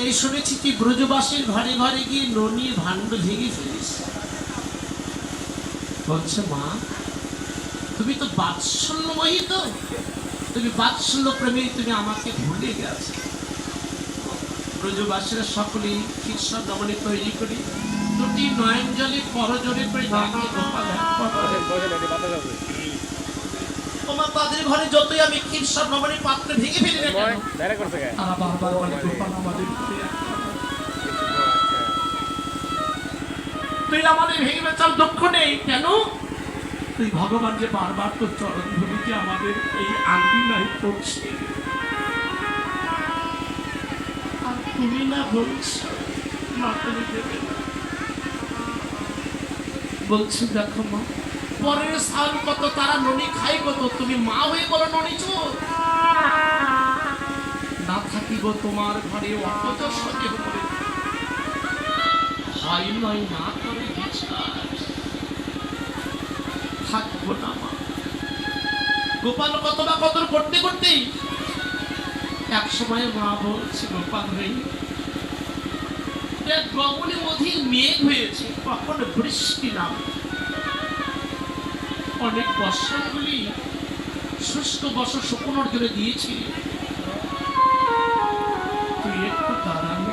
এই শুনেছি তুই ব্রজবাসীর ঘরে ঘরে গিয়ে ননির ভাণ্ড ভেঙে ফেলিস। বলছে মা তুমি তো বাৎসল্যময়ী, তো তুমি বাৎসল্য প্রেমী, তুমি আমাকে ভুলে গেছো। ব্রজবাসীরা সকলেই কৃষ্ণ রমণী তৈরি করি দুটি নয়ন জলে করজোরে করে ডাকে গোপাল তোমার তাদের ঘরে যতই আমি কৃষ্ণ রমণী পাত্র ভেঙে ফেলি না কেন, তারা বারবার বলে গোপাল আমাদের তুই আমাদের ভেঙে বেচার দুঃখ নেই কেন? তুই ভগবান যে বারবার তোর চরণ ধুলিতে আমাদের এই আঙ্গিনায় পড়ছে, আর তুমি না বলছো মাতালি দেবে না। বলছি দেখো মা, পরের সাল কত তারা ননি খাই কত, তুমি মা হয়ে বলো ননি চোর না থাকিব তোমার ঘরে অপজ সঙ্গে হয় নয় না করে থাকবো না মা। গোপাল কতবা কদর করতে করতেই এক সময় মা বলছে গোপাল রে গগনে অধিক মেঘ হয়েছে, কখনো বৃষ্টি নাম, অনেক বর্ষাগুলি শুষ্ক বর্ষা শুকনোর জন্য দিয়েছি, তুই একটু দাঁড়ানো